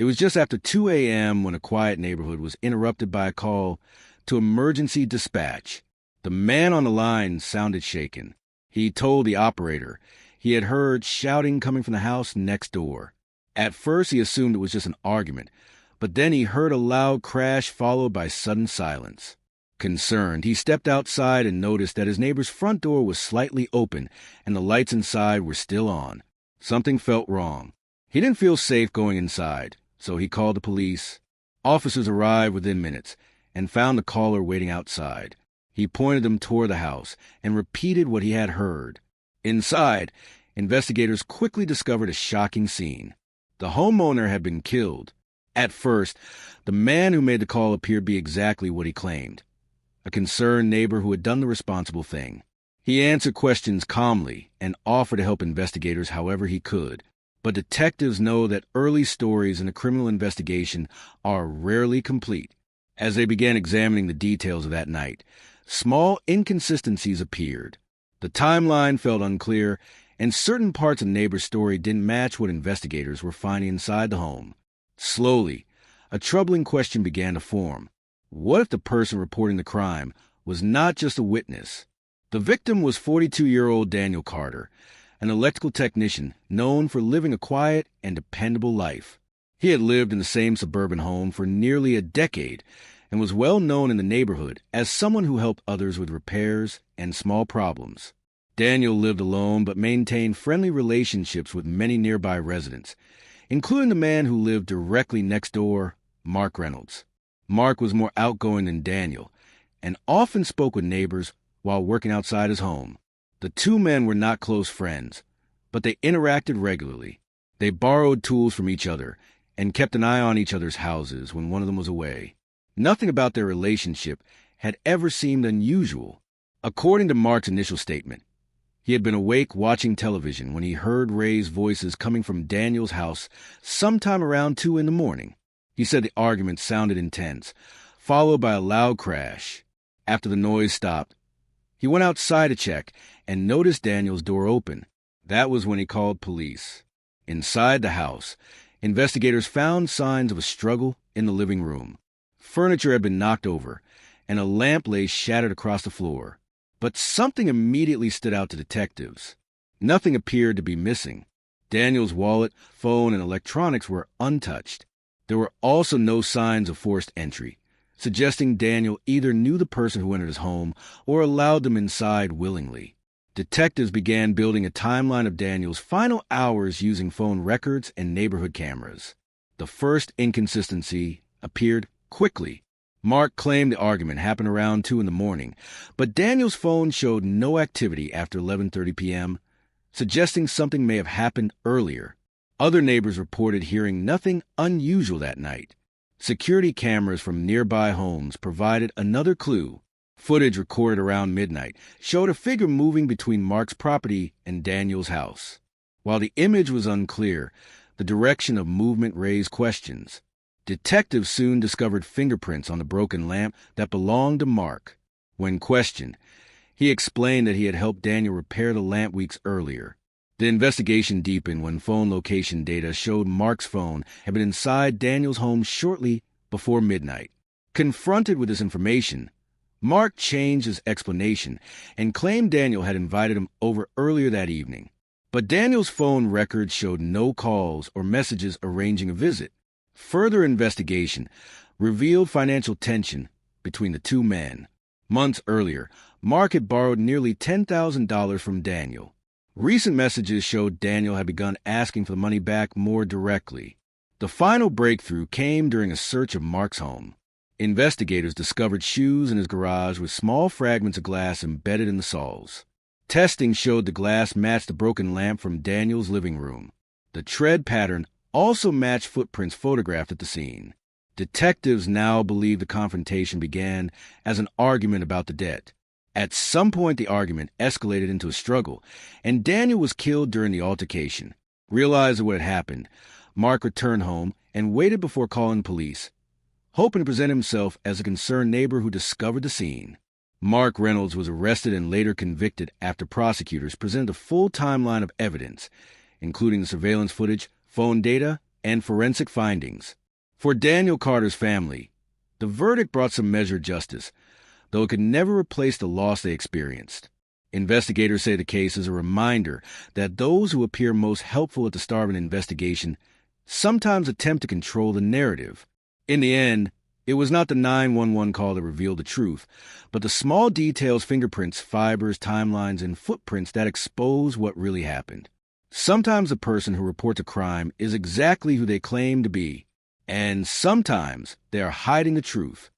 It was just after 2 a.m. when a quiet neighborhood was interrupted by a call to emergency dispatch. The man on the line sounded shaken. He told the operator he had heard shouting coming from the house next door. At first, he assumed it was just an argument, but then he heard a loud crash followed by sudden silence. Concerned, he stepped outside and noticed that his neighbor's front door was slightly open and the lights inside were still on. Something felt wrong. He didn't feel safe going inside, so he called the police. Officers arrived within minutes and found the caller waiting outside. He pointed them toward the house and repeated what he had heard. Inside, investigators quickly discovered a shocking scene. The homeowner had been killed. At first, the man who made the call appeared to be exactly what he claimed, a concerned neighbor who had done the responsible thing. He answered questions calmly and offered to help investigators however he could. But detectives know that early stories in a criminal investigation are rarely complete. As they began examining the details of that night, small inconsistencies appeared. The timeline felt unclear, and certain parts of the neighbor's story didn't match what investigators were finding inside the home. Slowly, a troubling question began to form. What if the person reporting the crime was not just a witness? The victim was 42-year-old Daniel Carter, an electrical technician known for living a quiet and dependable life. He had lived in the same suburban home for nearly a decade and was well known in the neighborhood as someone who helped others with repairs and small problems. Daniel lived alone but maintained friendly relationships with many nearby residents, including the man who lived directly next door, Mark Reynolds. Mark was more outgoing than Daniel and often spoke with neighbors while working outside his home. The two men were not close friends, but they interacted regularly. They borrowed tools from each other and kept an eye on each other's houses when one of them was away. Nothing about their relationship had ever seemed unusual. According to Mark's initial statement, he had been awake watching television when he heard Ray's voices coming from Daniel's house sometime around 2 in the morning. He said the argument sounded intense, followed by a loud crash. After the noise stopped, he went outside to check and noticed Daniel's door open. That was when he called police. Inside the house, investigators found signs of a struggle in the living room. Furniture had been knocked over, and a lamp lay shattered across the floor. But something immediately stood out to detectives. Nothing appeared to be missing. Daniel's wallet, phone, and electronics were untouched. There were also no signs of forced entry, suggesting Daniel either knew the person who entered his home or allowed them inside willingly. Detectives began building a timeline of Daniel's final hours using phone records and neighborhood cameras. The first inconsistency appeared quickly. Mark claimed the argument happened around 2 in the morning, but Daniel's phone showed no activity after 11:30 p.m., suggesting something may have happened earlier. Other neighbors reported hearing nothing unusual that night. Security cameras from nearby homes provided another clue. Footage recorded around midnight showed a figure moving between Mark's property and Daniel's house. While the image was unclear, the direction of movement raised questions. Detectives soon discovered fingerprints on the broken lamp that belonged to Mark. When questioned, he explained that he had helped Daniel repair the lamp weeks earlier. The investigation deepened when phone location data showed Mark's phone had been inside Daniel's home shortly before midnight. Confronted with this information, Mark changed his explanation and claimed Daniel had invited him over earlier that evening. But Daniel's phone records showed no calls or messages arranging a visit. Further investigation revealed financial tension between the two men. Months earlier, Mark had borrowed nearly $10,000 from Daniel. Recent messages showed Daniel had begun asking for the money back more directly. The final breakthrough came during a search of Mark's home. Investigators discovered shoes in his garage with small fragments of glass embedded in the soles. Testing showed the glass matched the broken lamp from Daniel's living room. The tread pattern also matched footprints photographed at the scene. Detectives now believe the confrontation began as an argument about the debt. At some point, the argument escalated into a struggle, and Daniel was killed during the altercation. Realizing what had happened, Mark returned home and waited before calling police, hoping to present himself as a concerned neighbor who discovered the scene. Mark Reynolds was arrested and later convicted after prosecutors presented a full timeline of evidence, including the surveillance footage, phone data, and forensic findings. For Daniel Carter's family, the verdict brought some measured justice, though it could never replace the loss they experienced. Investigators say the case is a reminder that those who appear most helpful at the start of an investigation sometimes attempt to control the narrative. In the end, it was not the 911 call that revealed the truth, but the small details, fingerprints, fibers, timelines, and footprints that expose what really happened. Sometimes the person who reports a crime is exactly who they claim to be, and sometimes they are hiding the truth.